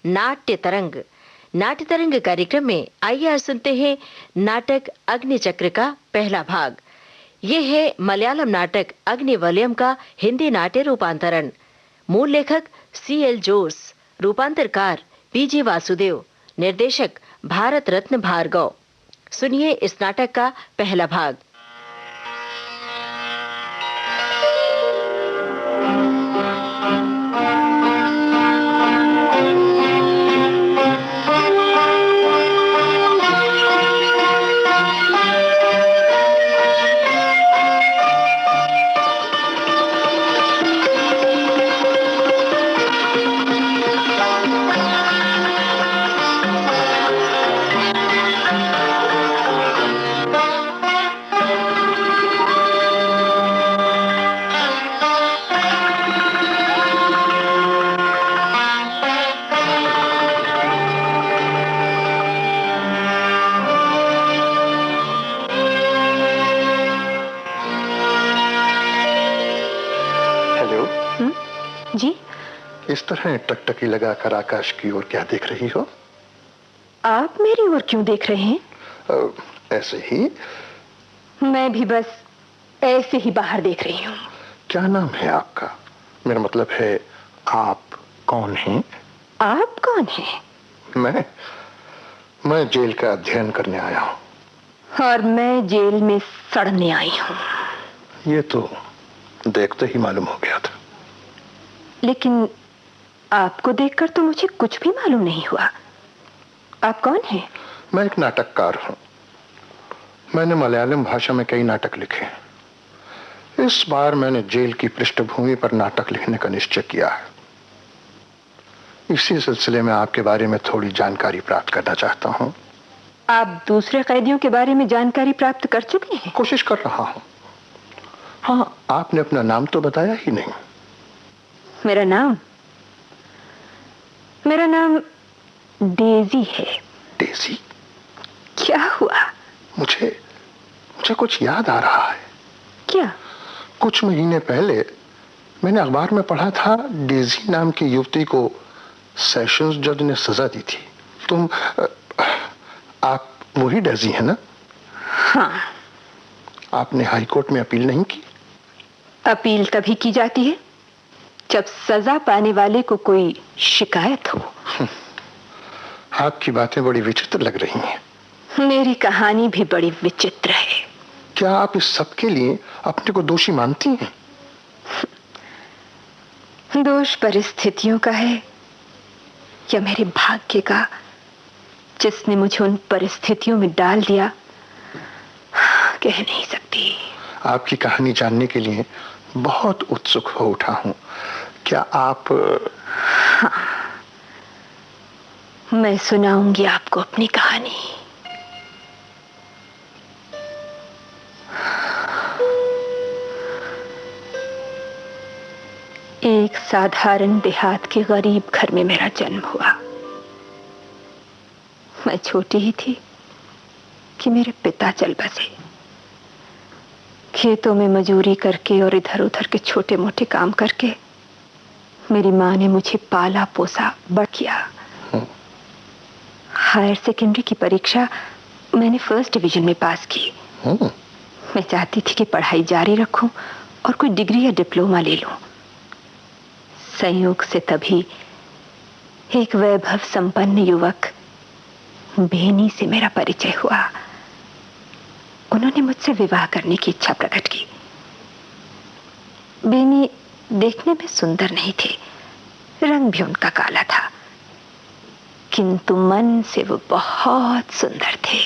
नाट्य तरंग। नाट्य तरंग कार्यक्रम में आइए आज सुनते हैं नाटक अग्निचक्र का पहला भाग। ये है मलयालम नाटक अग्निवलयम का हिंदी नाट्य रूपांतरण। मूल लेखक CL जोस, रूपांतरकार PG वासुदेव, निर्देशक भारत रत्न भार्गव। सुनिए इस नाटक का पहला भाग। जी? इस तरह टकटकी लगाकर आकाश की ओर क्या देख रही हो? आप मेरी ओर क्यों देख रहे हैं? ऐसे ही। मैं भी बस ऐसे ही बाहर देख रही हूँ। क्या नाम है आपका? मेरा मतलब है आप कौन हैं? आप कौन हैं? मैं जेल का अध्ययन करने आया हूँ। और मैं जेल में सड़ने आई हूँ। ये तो देखते ही मालूम हो गया था। लेकिन आपको देखकर तो मुझे कुछ भी मालूम नहीं हुआ। आप कौन हैं? मैं एक नाटककार हूँ। मैंने मलयालम भाषा में कई नाटक लिखे हैं। इस बार मैंने जेल की पृष्ठभूमि पर नाटक लिखने का निश्चय किया है। इसी सिलसिले में आपके बारे में थोड़ी जानकारी प्राप्त करना चाहता हूँ। आप दूसरे कैदियों के बारे में जानकारी प्राप्त कर चुके हैं? कोशिश कर रहा हूँ। हाँ, आपने अपना नाम तो बताया ही नहीं। मेरा नाम डेजी है। डेजी? क्या हुआ? मुझे कुछ याद आ रहा है। क्या? कुछ महीने पहले मैंने अखबार में पढ़ा था, डेजी नाम की युवती को सेशंस जज ने सजा दी थी। आप वही डेजी है ना? हाँ। आपने हाई कोर्ट में अपील नहीं की? अपील तभी की जाती है जब सजा पाने वाले को कोई शिकायत हो। आपकी बातें बड़ी विचित्र लग रही हैं। मेरी कहानी भी बड़ी विचित्र है। क्या आप इस सब के लिए अपने को दोषी मानती हैं? दोष परिस्थितियों का है या मेरे भाग्य का, जिसने मुझे उन परिस्थितियों में डाल दिया, कह नहीं सकती। आपकी कहानी जानने के लिए बहुत उत्सुक हो उठा हूं। क्या आप? हाँ, मैं सुनाऊंगी आपको अपनी कहानी। एक साधारण देहात के गरीब घर में मेरा जन्म हुआ। मैं छोटी ही थी कि मेरे पिता चल बसे। खेतों में मजूरी करके और इधर उधर के छोटे मोटे काम करके मेरी माँ ने मुझे पाला पोसा बड़ किया। हायर सेकेंडरी की परीक्षा मैंने फर्स्ट डिवीजन में पास की। मैं चाहती थी कि पढ़ाई जारी रखूं और कोई डिग्री या डिप्लोमा ले लूं। संयोग से तभी एक वैभव संपन्न युवक बेनी से मेरा परिचय हुआ। उन्होंने मुझसे विवाह करने की इच्छा प्रकट की। बेनी देखने में सुंदर नहीं थे, रंग भी उनका काला था, किंतु मन से वो बहुत सुंदर थे।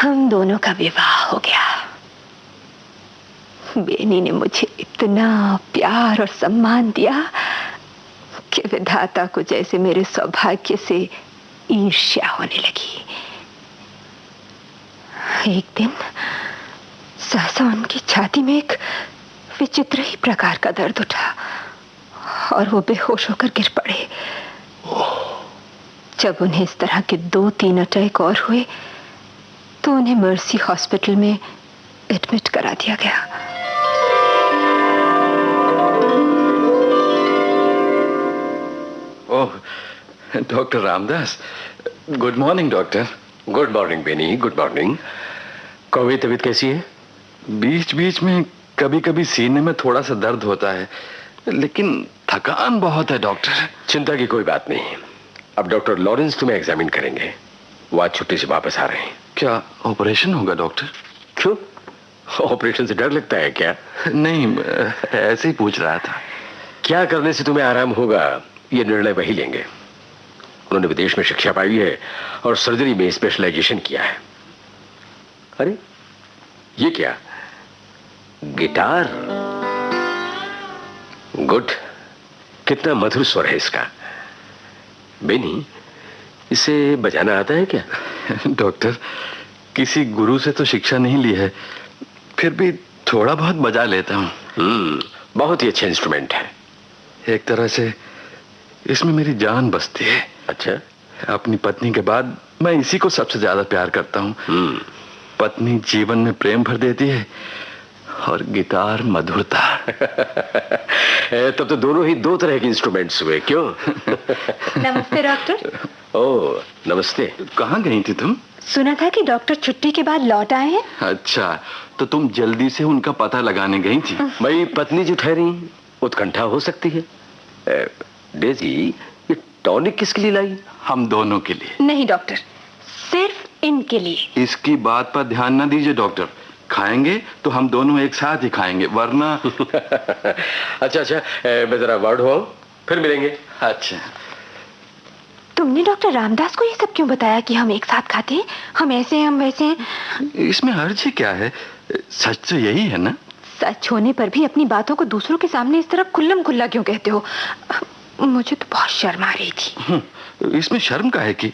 हम दोनों का विवाह हो गया। बेनी ने मुझे इतना प्यार और सम्मान दिया कि विधाता को जैसे मेरे सौभाग्य से ईर्ष्या होने लगी। एक दिन सहसा उनकी छाती में एक विचित्र ही प्रकार का दर्द उठा और वो बेहोश होकर गिर पड़े। जब उन्हें इस तरह के 2-3 अटैक और हुए तो उन्हें मर्सी हॉस्पिटल में एडमिट करा दिया गया। Oh, doctor Ramdas. Good morning doctor. Good morning Benny, good morning. कौवी तबीयत कैसी है? बीच बीच में कभी कभी सीने में थोड़ा सा दर्द होता है, लेकिन थकान बहुत है डॉक्टर। चिंता की कोई बात नहीं। अब डॉक्टर लॉरेंस तुम्हें एग्जामिन करेंगे। वो आज छुट्टी से वापस आ रहे हैं। क्या ऑपरेशन होगा डॉक्टर? क्यों, ऑपरेशन से डर लगता है क्या? नहीं, ऐसे ही पूछ रहा था। क्या करने से तुम्हें आराम होगा, ये निर्णय वही लेंगे। उन्होंने विदेश में शिक्षा पाई है और सर्जरी में स्पेशलाइजेशन किया है। अरे ये क्या, गिटार? गुड, कितना मधुर स्वर है इसका। बेनी, इसे बजाना आता है क्या? डॉक्टर, किसी गुरु से तो शिक्षा नहीं ली है, फिर भी थोड़ा बहुत बजा लेता हूँ। बहुत ही अच्छा इंस्ट्रूमेंट है। एक तरह से इसमें मेरी जान बसती है। अच्छा? अपनी पत्नी के बाद मैं इसी को सबसे ज्यादा प्यार करता हूँ। पत्नी जीवन में प्रेम भर देती है और गिटार मधुरता। तब तो दोनों ही दो तरह के इंस्ट्रूमेंट्स हुए, क्यों? नमस्ते डॉक्टर। ओह, नमस्ते। कहाँ गई थी तुम? सुना था कि डॉक्टर छुट्टी के बाद लौट आए हैं। अच्छा, तो तुम जल्दी से उनका पता लगाने गई थी। भाई, पत्नी जो ठहरी उत्कंठा हो सकती है। डेजी, ये टॉनिक किसके लिए लाई? हम दोनों के लिए। नहीं डॉक्टर, सिर्फ इनके लिए। इसकी बात पर ध्यान न दीजिए डॉक्टर। खाएंगे तो हम दोनों एक साथ ही खाएंगे, वरना अच्छा, मैं जरा वार्ड हुआ, फिर मिलेंगे। अच्छा। तुमने डॉक्टर रामदास को ये सब क्यों बताया कि हम एक साथ खाते हैं? हम ऐसे हैं, हम वैसे हैं। इसमें हर्ज क्या है? सच तो यही है ना? सच होने पर भी अपनी बातों को दूसरों के सामने इस तरह खुल्लम खुल्ला क्यों कहते हो? मुझे तो बहुत शर्म आ रही थी। इसमें शर्म का है कि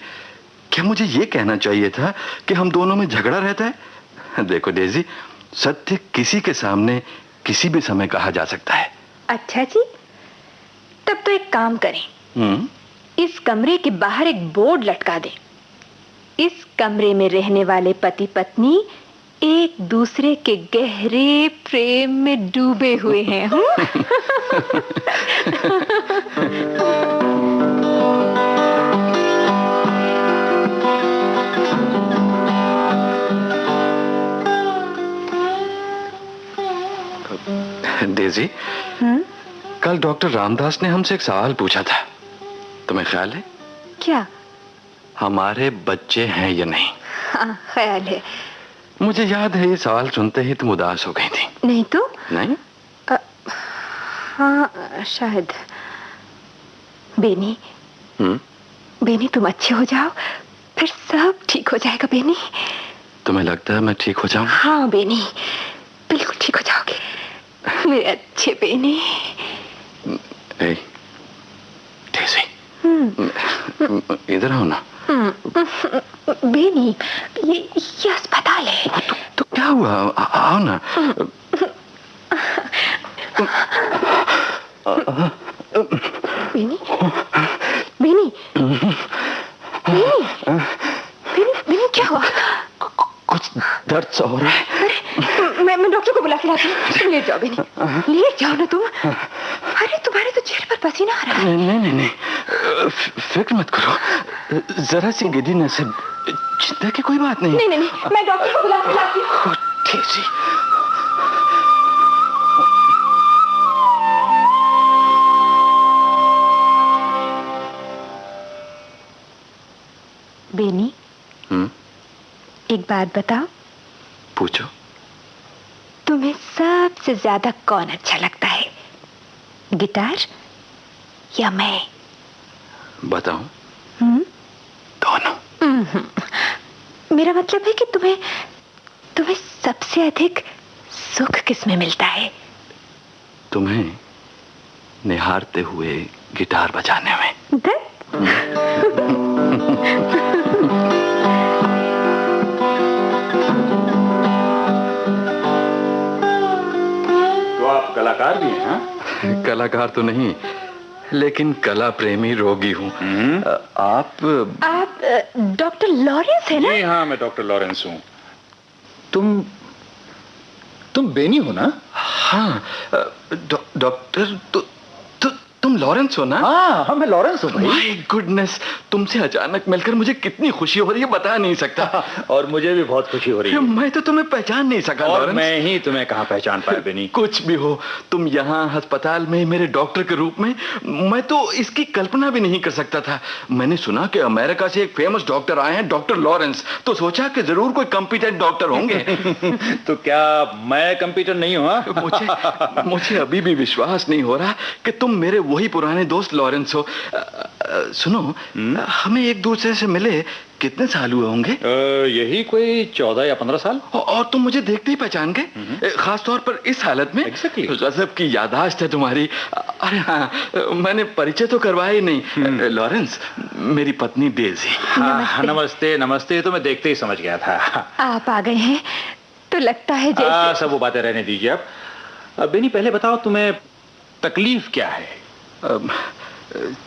क्या मुझे ये कहना चाहिए था कि हम दोनों में झगड़ा रहता है? देखो डेजी, सत्य किसी के सामने किसी भी समय कहा जा सकता है। अच्छा जी, तब तो एक काम करें। इस कमरे के बाहर एक बोर्ड लटका दें। इस कमरे में रहने वाले पति पत्नी एक दूसरे के गहरे प्रेम में डूबे हुए हैं। डेजी, कल डॉक्टर रामदास ने हमसे एक सवाल पूछा था, तुम्हें ख्याल है? क्या? हमारे बच्चे हैं या नहीं? हाँ, ख्याल है। मुझे याद है ये सवाल सुनते ही तुम उदास हो गई थी। नहीं तो? नहीं? हाँ, शायद। बेनी, बेनी तुम अच्छे हो जाओ, फिर सब ठीक हो जाएगा। बेनी, तुम्हें लगता है मैं ठीक हो जाऊं? हाँ बेनी, बिल्कुल ठीक हो जाओगे मेरे अच्छे बेनी। इधर आओ ना। बेनी, ये अस्पताल है। तो क्या हुआ? आओ ना। बेनी, बेनी, बेनी, बेनी, बेनी क्या हुआ? कुछ दर्द सा हो रहा है। अरे मैं डॉक्टर को बुला के लाती हूँ। तुम लेट जाओ बेनी, लेट जाओ ना तुम। अरे तुम्हारे तो चेहरे पर पसीना आ रहा है। नहीं, फिक्र मत करो, जरा सी गिद्दी से चिंता की कोई बात नहीं। नहीं, मैं डॉक्टर को बुला के लाती हूँ। ठीक जी। बेनी, एक बात बताओ। पूछो। तुम्हें सबसे ज्यादा कौन अच्छा लगता है, गिटार या मैं? बताऊं? दोनों। मेरा मतलब है कि तुम्हें सबसे अधिक सुख किसमें मिलता है? तुम्हें निहारते हुए गिटार बजाने में। तो आप कलाकार भी हैं? हाँ? कलाकार तो नहीं, लेकिन कला प्रेमी रोगी हूँ। आप डॉक्टर लॉरेंस है ना? जी हाँ, मैं डॉक्टर लॉरेंस हूँ। तुम बेनी हो ना? हाँ, डॉक्टर तुम लॉरेंस हो ना? हाँ, मैं लॉरेंस हूँ भाई। माय गुडनेस, तुमसे अचानक मिलकर मुझे कितनी खुशी हो रही है बता नहीं सकता। और मुझे भी बहुत खुशी हो रही है। मैं तो तुम्हें पहचान नहीं सका और लॉरेंस। मैं ही तुम्हें कहाँ पहचान पाया बेनी। कुछ भी हो, तुम यहाँ अस्पताल में मेरे डॉक्टर के रूप में, मैं तो इसकी कल्पना भी नहीं कर सकता था। मैंने सुना कि अमेरिका से एक फेमस डॉक्टर आए हैं, डॉक्टर लॉरेंस, तो सोचा कि जरूर कोई कॉम्पिटेंट डॉक्टर होंगे। तो क्या मैं कंप्यूटर नहीं हूँ? मुझे अभी भी विश्वास नहीं हो रहा कि तुम मेरे वही पुराने दोस्त लॉरेंस हो। सुनो, हमें एक दूसरे से मिले कितने साल हुए होंगे? यही कोई 14 या 15 साल। और तुम मुझे देखते ही पहचान गए, खास तौर पर इस हालत में। Exactly. गजब की याददाश्त है तुम्हारी। अरे हाँ, मैंने परिचय तो करवाया ही नहीं। लॉरेंस, मेरी पत्नी डेजी। हाँ, नमस्ते नमस्ते। तो मैं देखते ही समझ गया था। आप आ गए हैं तो लगता है जैसे सब वो बातें रहने दीजिए अब बेनी, पहले बताओ तुम्हें तकलीफ क्या है?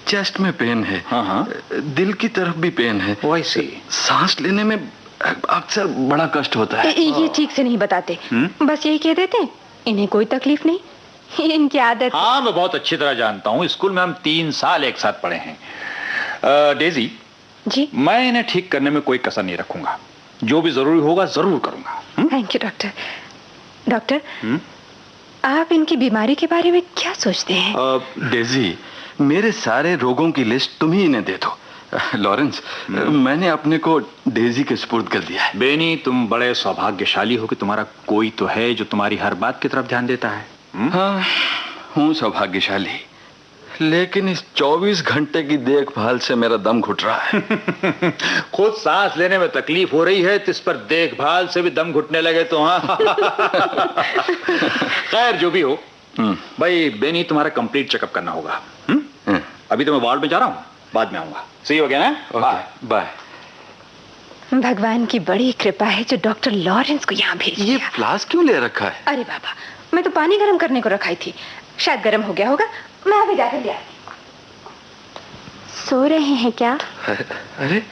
चेस्ट में पेन है। हाँ। दिल की तरफ भी पेन है। वैसे सांस लेने में अक्सर बड़ा कष्ट होता है। ये ठीक से नहीं बताते, बस यही कह देते इन्हें कोई तकलीफ नहीं, इनकी आदत। हाँ, मैं बहुत अच्छी तरह जानता हूँ। स्कूल में हम 3 साल एक साथ पढ़े हैं। डेजी जी, मैं इन्हें ठीक करने में कोई कसर नहीं रखूंगा। जो भी जरूरी होगा जरूर करूंगा। Thank you doctor. डॉक्टर, आप इनकी बीमारी के बारे में क्या सोचते हैं? डेजी, मेरे सारे रोगों की लिस्ट तुम ही इन्हें दे दो। लॉरेंस, मैंने अपने को डेजी के सुपुर्द कर दिया है। बेनी, तुम बड़े सौभाग्यशाली हो कि तुम्हारा कोई तो है जो तुम्हारी हर बात की तरफ ध्यान देता है। हाँ, हूँ सौभाग्यशाली, लेकिन इस 24 घंटे की देखभाल से मेरा दम घुट रहा है। खुद सांस लेने में तकलीफ हो रही है, तो इस पर देखभाल से भी दम घुटने लगे तो हाँ। खैर, जो भी हो भाई, बेनी तुम्हारा कंप्लीट चेकअप करना होगा। अभी तो मैं वार्ड में जा रहा हूँ, बाद में आऊंगा। सही हो गया ना? बाय। भगवान की बड़ी कृपा है जो डॉक्टर लॉरेंस को यहाँ भेज ये दिया। फ्लास्क क्यों ले रखा है? अरे बाबा, मैं तो पानी गर्म करने को रखाई थी, शायद गर्म हो गया होगा। मैं अभी जाकर ले आती। सो रहे हैं क्या? अरे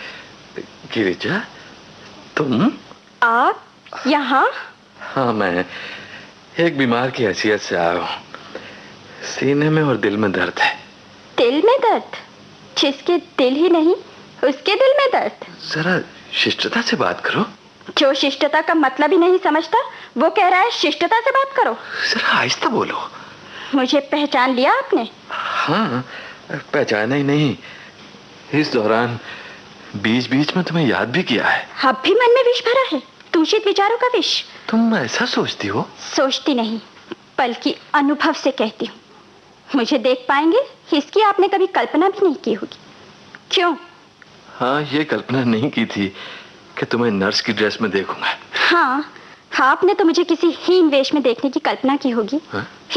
गिरिजा, तुम? आप यहाँ? हाँ, मैं एक बीमार की हैसियत से आया हूँ। सीने में और दिल में दर्द है। दिल में दर्द? जिसके दिल ही नहीं उसके दिल में दर्द? जरा शिष्टता से बात करो। जो शिष्टता का मतलब ही नहीं समझता वो कह रहा है शिष्टता से बात करो। जरा आहिस्ता बोलो। मुझे पहचान लिया आपने? हाँ, पहचाना ही नहीं, इस दौरान बीच बीच में तुम्हें याद भी किया है। अब भी मन में विष भरा है, दूषित विचारों का विष। तुम ऐसा सोचती हो? सोचती नहीं, बल्कि अनुभव से कहती हूँ। मुझे देख पाएंगे इसकी आपने कभी कल्पना भी नहीं की होगी। क्यों? हाँ, ये कल्पना नहीं की थी कि तुम्हें नर्स की ड्रेस में देखूंगा। हाँ, आपने तो मुझे किसी हीन वेश में देखने की कल्पना की होगी।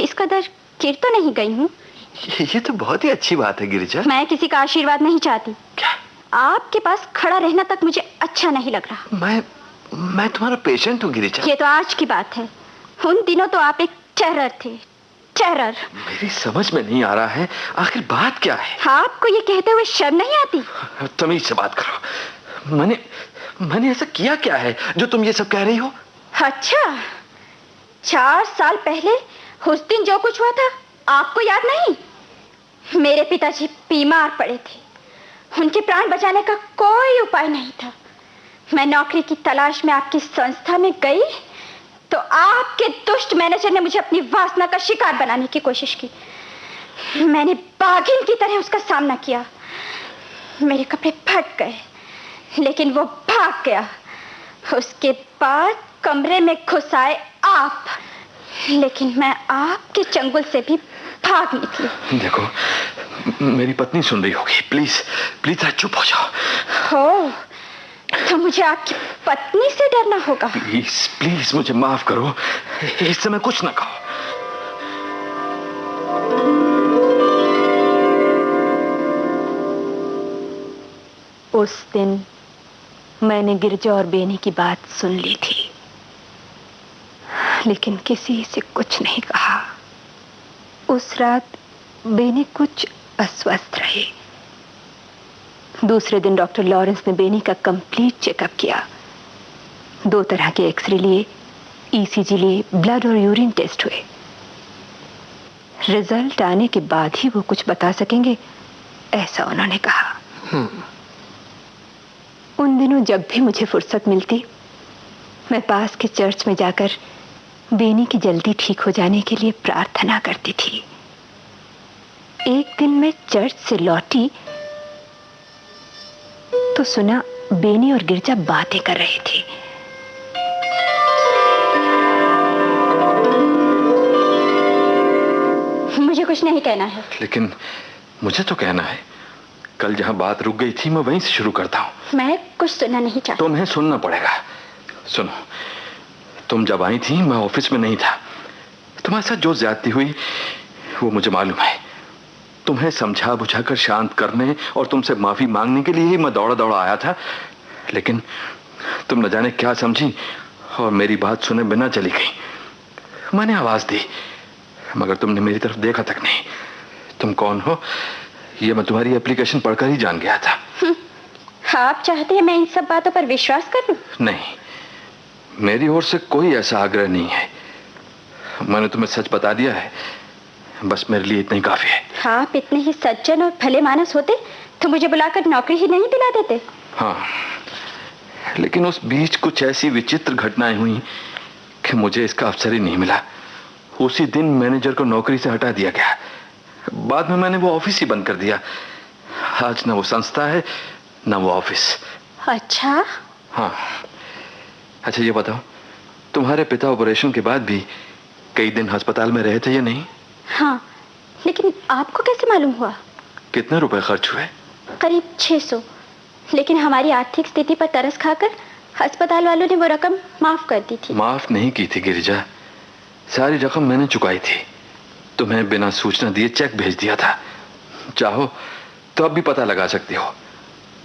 इस कदर गिर तो नहीं गई हूँ। ये तो बहुत ही अच्छी बात है गिरिजा। मैं किसी का आशीर्वाद नहीं चाहती। क्या? आपके पास खड़ा रहना तक मुझे अच्छा नहीं लग रहा। मैं तुम्हारा पेशेंट हूँ गिरिजा। ये तो आज की बात है, उन दिनों तो आप एक टेरर थे, टेरर। मेरी समझ में नहीं आ रहा है, आखिर बात क्या है? आपको ये कहते हुए शर्म नहीं आती? तमीज से बात करो। मैंने ऐसा किया क्या है जो तुम ये सब कह रही हो? अच्छा, 4 साल पहले उस दिन जो कुछ हुआ था आपको याद नहीं? मेरे पिताजी बीमार पड़े थे, उनके प्राण बचाने का कोई उपाय नहीं था। मैं नौकरी की तलाश में आपकी संस्था में गई तो आपके दुष्ट मैनेजर ने मुझे अपनी वासना का शिकार बनाने की कोशिश की। मैंने बाघिन की तरह उसका सामना किया। मेरे कपड़े फट गए, लेकिन वो भाग गया। उसके बाद कमरे में घुस आए आप, लेकिन मैं आपके चंगुल से भी भाग निकली। देखो, मेरी पत्नी सुन रही होगी, प्लीज प्लीज चुप हो जाओ। हो तो मुझे आपकी पत्नी से डरना होगा। प्लीज प्लीज मुझे माफ करो, इस समय कुछ ना कहो। उस दिन मैंने गिरजा और बेनी की बात सुन ली थी, लेकिन किसी से कुछ नहीं कहा। उस रात बेनी कुछ अस्वस्थ रहे। दूसरे दिन डॉक्टर लॉरेंस ने बेनी का कंप्लीट चेकअप किया। 2 तरह के एक्सरे लिए, ईसीजी लिए, ब्लड और यूरिन टेस्ट हुए। रिजल्ट आने के बाद ही वो कुछ बता सकेंगे, ऐसा उन्होंने कहा। उन दिनों जब भी मुझे फुर्सत मिलती, मैं पास के चर्च में जाकर बेनी की जल्दी ठीक हो जाने के लिए प्रार्थना करती थी। एक दिन मैं चर्च से लौटी तो सुना बेनी और गिरजा बातें कर रहे थे। मुझे कुछ नहीं कहना है। लेकिन मुझे तो कहना है। कल जहां बात रुक गई थी मैं वहीं से शुरू करता हूं। मैं कुछ सुनना नहीं चाहता। तुम्हें सुनना पड़ेगा। सुनो, तुम जब आई थी मैं ऑफिस में नहीं था। तुम्हारे साथ जो ज्यादती हुई वो मुझे मालूम है। तुम्हें समझा बुझाकर शांत करने और तुमसे माफी मांगने के लिए ही मैं दौड़ा दौड़ा आया था, लेकिन तुम न जाने क्या समझी और मेरी बात सुने बिना चली गई। मैंने आवाज दी मगर तुमने मेरी तरफ देखा तक नहीं। तुम कौन हो ये मैं तुम्हारी एप्लीकेशन पढ़कर ही जान गया था। आप चाहते हैं मैं इन सब बातों पर विश्वास करूं? नहीं, मेरी ओर से कोई ऐसा आग्रह नहीं है। मैंने तुम्हें सच बता दिया है, बस मेरे लिए इतना ही काफी है। आप इतने ही सज्जन और भले मानस होते तो मुझे बुलाकर नौकरी ही नहीं दिला देते। हाँ, लेकिन उस बीच कुछ ऐसी विचित्र घटनाएं हुई कि मुझे इसका अवसर ही नहीं मिला। उसी दिन मैनेजर को नौकरी से हटा दिया गया। बाद में मैंने वो ऑफिस ही बंद कर दिया। आज ना वो संस्था है ना वो ऑफिस। अच्छा? हाँ। अच्छा ये बताओ, तुम्हारे पिता ऑपरेशन के बाद भी कई दिन अस्पताल में रहे थे या नहीं? हाँ, लेकिन आपको कैसे मालूम हुआ? कितने रुपए खर्च हुए? करीब 600। लेकिन हमारी आर्थिक स्थिति पर तरस खाकर अस्पताल वालों ने वो रकम माफ कर दी थी। माफ नहीं की थी गिरिजा, सारी रकम मैंने चुकाई थी। तुम्हें बिना सूचना दिए चेक भेज दिया था। चाहो तो अब भी पता लगा सकती हो।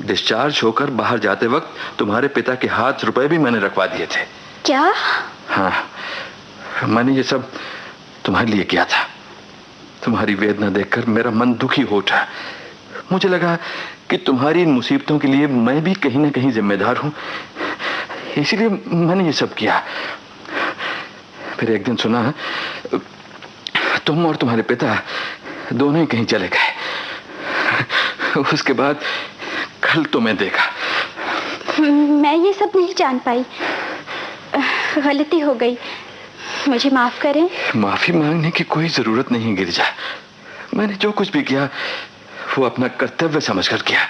डिस्चार्ज होकर बाहर जाते वक्त तुम्हारे पिता के हाथ रुपए भी मैंने रखवा दिए थे। क्या? हाँ, मैंने ये सब तुम्हारे लिए किया था। तुम्हारी वेदना देखकर मेरा मन दुखी हो उठा। मुझे लगा कि तुम्हारी इन मुसीबतों के लिए मैं भी कहीं ना कहीं जिम्मेदार हूं, इसलिए मैंने ये सब किया। फिर एक दिन सुना तुम और तुम्हारे पिता दोनों ही कहीं चले गए। उसके बाद कल तुम्हें देखा। मैं ये सब नहीं जान पाई, गलती हो गई, मुझे माफ करें। माफी मांगने की कोई जरूरत नहीं गिरिजा। मैंने जो कुछ भी किया वो अपना कर्तव्य समझकर किया।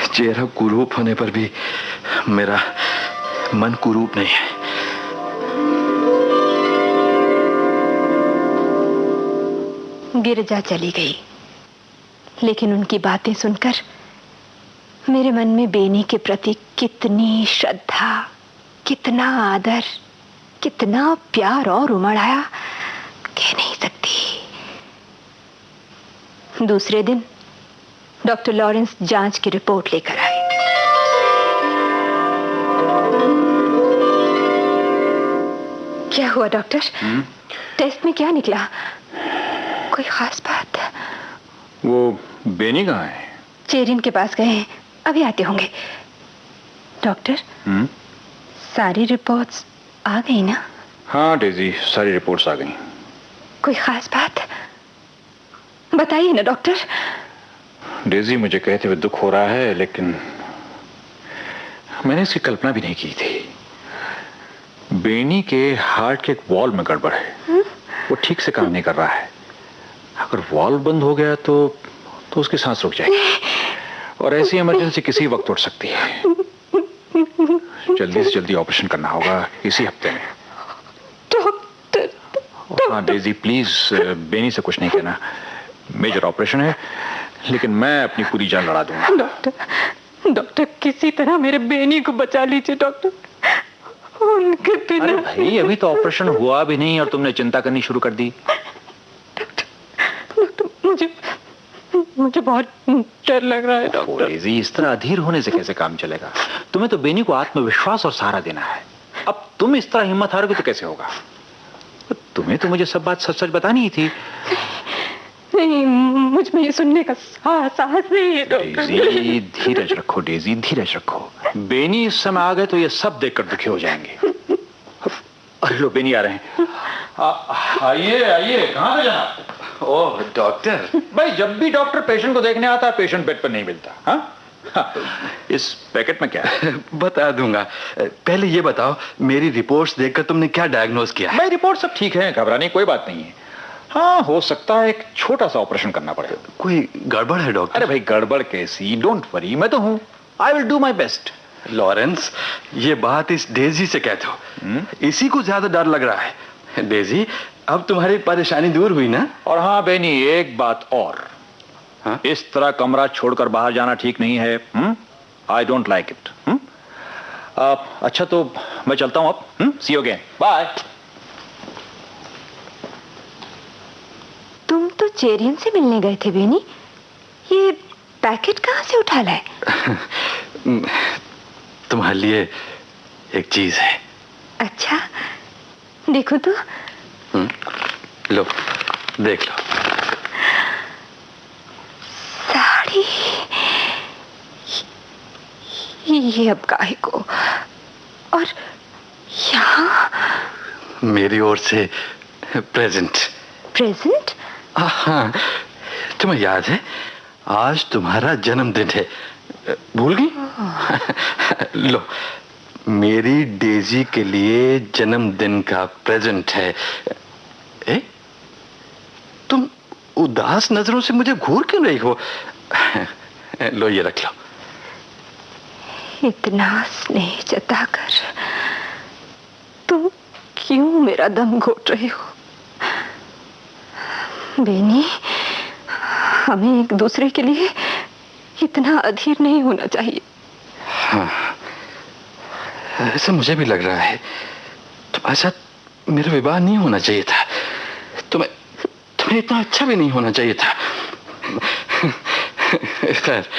चेहरा कुरूप होने पर भी मेरा मन कुरूप नहीं है। गिरजा चली गई, लेकिन उनकी बातें सुनकर मेरे मन में बेनी के प्रति कितनी श्रद्धा, कितना आदर, कितना प्यार और उमड़ आया कह नहीं सकती। दूसरे दिन डॉक्टर लॉरेंस जांच की रिपोर्ट लेकर आए। क्या हुआ डॉक्टर? टेस्ट में क्या निकला? कोई खास बात? वो बेनी कहाँ है? चेरिन के पास गए हैं, अभी आते होंगे। डॉक्टर, सारी रिपोर्ट्स आ गई ना? हाँ डेजी, सारी रिपोर्ट्स आ गई। कोई खास बात बताइए ना डॉक्टर। डेजी, मुझे कहते हुए दुख हो रहा है, लेकिन मैंने इसकी कल्पना भी नहीं की थी। बेनी के हार्ट के एक वॉल में गड़बड़ है। वो ठीक से काम नहीं कर रहा है। अगर वॉल्व बंद हो गया तो उसकी सांस रुक जाएगी और ऐसी इमरजेंसी किसी वक्त उठ सकती है। जल्दी से जल्दी ऑपरेशन करना होगा इसी हफ्ते में। डॉक्टर, हाँ डेजी प्लीज, बेनी से कुछ नहीं कहना। मेजर ऑपरेशन है, लेकिन मैं अपनी पूरी जान लड़ा दूंगा। डॉक्टर किसी तरह मेरे बेनी को बचा लीजिए डॉक्टर। उनके बिना। अरे भाई, अभी तो ऑपरेशन हुआ भी नहीं और तुमने चिंता करनी शुरू कर दी। डॉक्टर, मुझे बहुत डर लग रहा है डॉक्टर। डेजी, इस तरह अधीर होने से कैसे काम चलेगा? तुम्हें तो बेनी को आत्मविश्वास और सहारा देना है। अब तुम इस तरह हिम्मत हारोगे तो कैसे होगा? तुम्हें तो मुझे सब बात सच सच बतानी ही थी। नहीं, मुझ में ये सुनने का साहस नहीं है डॉक्टर। डेजी धीरज रखो, डेजी धीरज रखो। बेनी इस समय आ गए तो ये सब देखकर दुखी हो जाएंगे। अरे लो, बेनी आ रहे हैं। आइए आइए, कहाँ थे जनाब? ओह डॉक्टर। भाई जब भी डॉक्टर पेशेंट को देखने आता है पेशेंट बेड पर नहीं मिलता। हाँ, इस पैकेट में क्या है? बता दूंगा, पहले ये बताओ मेरी रिपोर्ट्स देखकर तुमने क्या डायग्नोज किया है? भाई रिपोर्ट सब ठीक है, घबराने की कोई बात नहीं है। हाँ, हो सकता है एक छोटा सा ऑपरेशन करना पड़े। कोई गड़बड़ है डॉक्टर? अरे भाई गड़बड़ कैसी, डोंट वरी, मैं तो हूं, I will do my best. Lawrence, ये बात इस डेजी से कहते हो, इसी को ज्यादा डर लग रहा है। डेजी, अब तुम्हारी परेशानी दूर हुई ना? और हाँ बेनी, एक बात और, हाँ? इस तरह कमरा छोड़कर बाहर जाना ठीक नहीं है। I don't like it. अच्छा तो मैं चलता हूं अब। सी यू अगेन, बाय। तुम तो चेरियन से मिलने गए थे बेनी, ये पैकेट कहां से उठा लाए? तुम्हारे लिए एक चीज है। अच्छा, देखो तो। लो, देख लो। साड़ी, ये अब काहे को? और यहाँ मेरी ओर से प्रेजेंट। प्रेजेंट? हाँ, तुम्हें याद है आज तुम्हारा जन्मदिन है, भूल गई? लो, मेरी डेजी के लिए जन्मदिन का प्रेजेंट है। तुम उदास नजरों से मुझे घूर क्यों रही हो? लो, ये रख लो। इतना स्नेह जताकर तुम क्यों मेरा दम घोट रहे हो? बेनी, हमें एक दूसरे के लिए इतना अधीर नहीं होना चाहिए। हाँ, ऐसा मुझे भी लग रहा है। तुम्हारे साथ मेरा विवाह नहीं होना चाहिए था। तुम्हें इतना अच्छा भी नहीं होना चाहिए था। खैर,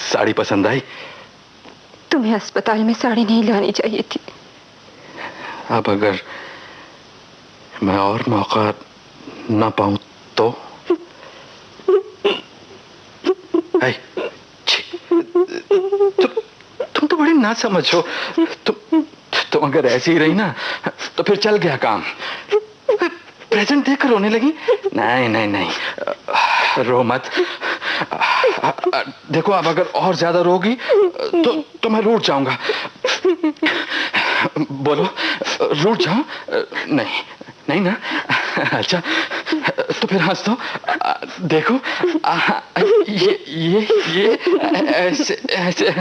साड़ी पसंद आई? तुम्हें अस्पताल में साड़ी नहीं लानी चाहिए थी। अब अगर मैं और मौका ना पाऊं तो? तुम तो बड़ी ना समझो। तुम अगर ऐसी ही रही ना तो फिर चल गया काम। प्रेजेंट देखकर रोने लगी? नहीं नहीं नहीं, रो मत। देखो, अब अगर और ज्यादा रोगी तो मैं रूठ जाऊंगा। बोलो, रूठ जाऊं? नहीं नहीं ना? अच्छा तो फिर हंस दो। देखो, ये ऐसे ऐसे।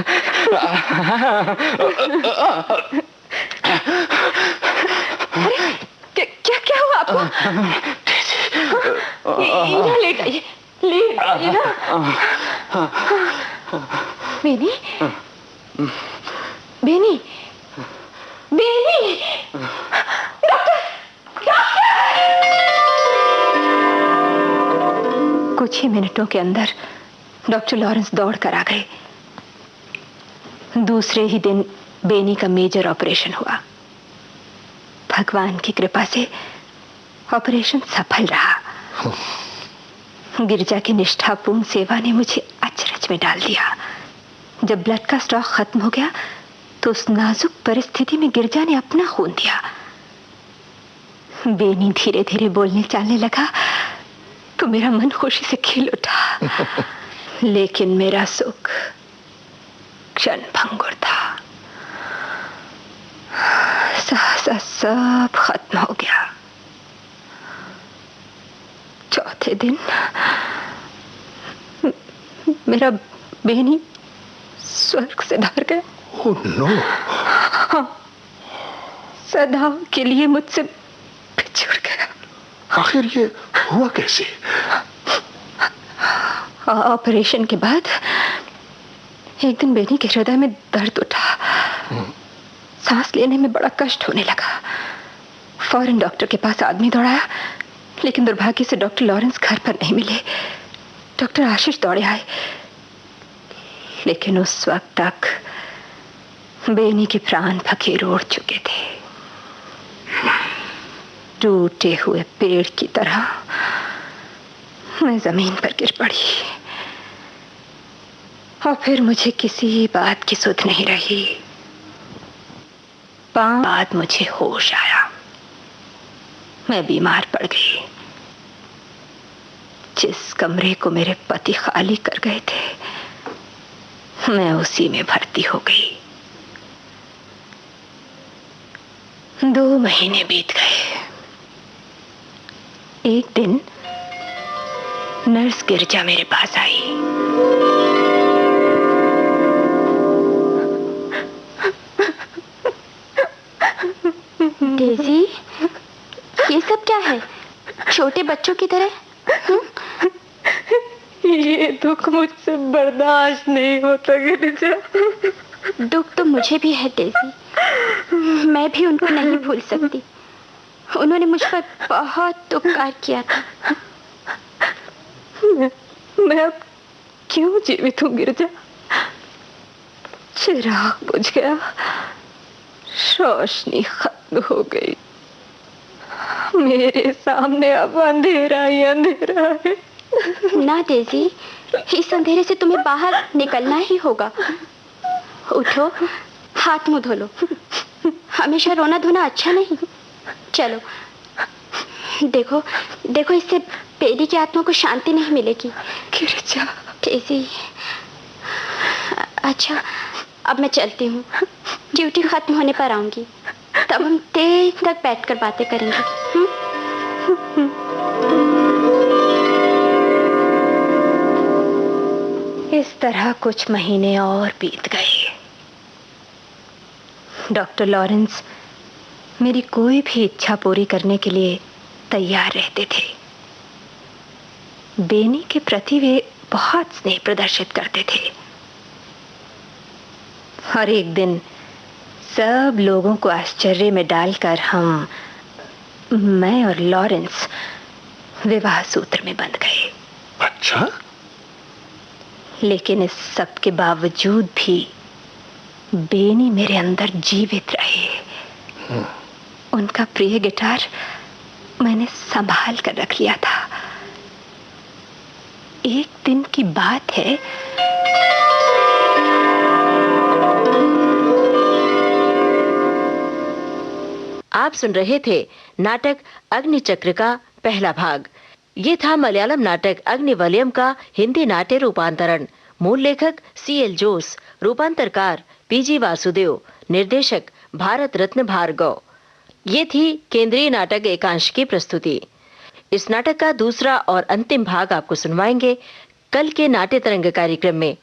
क्या हुआ आपको? लेट आइए, लेट आइए ना। बेनी, बेनी, बेनी, कुछ ही मिनटों के अंदर डॉक्टर लॉरेंस दौड़ कर आ गए। दूसरे ही दिन बेनी का मेजर ऑपरेशन हुआ। भगवान की कृपा से ऑपरेशन सफल रहा। गिरजा की निष्ठापूर्ण सेवा ने मुझे अचरज में डाल दिया। जब ब्लड का स्टॉक खत्म हो गया तो उस नाजुक परिस्थिति में गिरजा ने अपना खून दिया। बेनी धीरे धीरे बोलने चालने लगा तो मेरा मन खुशी से खिल उठा। लेकिन मेरा सुख क्षण भंगुर था। सहसा सब खत्म हो गया। चौथे दिन मेरा बेनी स्वर्ग से धर गया। Oh, no. हाँ, सदा के लिए मुझसे बिछुड़ गया। आखिर ये हुआ कैसे? ऑपरेशन के बाद एक दिन बेनी के हृदय में दर्द उठा। सांस लेने में बड़ा कष्ट होने लगा। फौरन डॉक्टर के पास आदमी दौड़ाया, लेकिन दुर्भाग्य से डॉक्टर लॉरेंस घर पर नहीं मिले। डॉक्टर आशीष दौड़े आए, लेकिन उस वक्त तक बेनी के प्राण फकीर उड़ चुके थे। टूटे हुए पेड़ की तरह मैं जमीन पर गिर पड़ी और फिर मुझे किसी बात की सुध नहीं रही। 5 बाद मुझे होश आया। मैं बीमार पड़ गई। जिस कमरे को मेरे पति खाली कर गए थे, मैं उसी में भर्ती हो गई। 2 महीने बीत गए। एक दिन नर्स गिरजा मेरे पास आई। डेजी, ये सब क्या है? छोटे बच्चों की तरह। ये दुख मुझसे बर्दाश्त नहीं होता गिरिजा। दुख तो मुझे भी है डेजी, मैं भी उनको नहीं भूल सकती। उन्होंने मुझ पर बहुत उपकार किया था। मैं अब क्यों जीवित हूँ गिरिजा? चिराग बुझ गया, रोशनी खत्म हो गई। मेरे सामने अब अंधेरा ही अंधेरा है। ना डेजी, इस अंधेरे से तुम्हें बाहर निकलना ही होगा। उठो, हाथ मुंह धो लो। हमेशा रोना धोना अच्छा नहीं। चलो, देखो देखो, इससे बेटी की आत्मा को शांति नहीं मिलेगी। गिरिजा। डेजी, अच्छा, अब मैं चलती हूँ। ड्यूटी खत्म होने पर आऊंगी, तब हम देर तक बैठकर बातें करेंगे। इस तरह कुछ महीने और बीत गए। डॉक्टर लॉरेंस मेरी कोई भी इच्छा पूरी करने के लिए तैयार रहते थे। बेनी के प्रति वे बहुत स्नेह प्रदर्शित करते थे। और एक दिन सब लोगों को आश्चर्य में डालकर मैं और लॉरेंस विवाह सूत्र में बंध गए। अच्छा? लेकिन इस सब के बावजूद भी बेनी मेरे अंदर जीवित रहे। उनका प्रिय गिटार मैंने संभाल कर रख लिया था। एक दिन की बात है, आप सुन रहे थे नाटक अग्निचक्र का पहला भाग। ये था मलयालम नाटक अग्निवलयम का हिंदी नाट्य रूपांतरण। मूल लेखक CL जोस, रूपांतरकार PG वासुदेव, निर्देशक भारत रत्न भार्गव। ये थी केंद्रीय नाटक एकांश की प्रस्तुति। इस नाटक का दूसरा और अंतिम भाग आपको सुनवाएंगे कल के नाट्य तरंग कार्यक्रम में।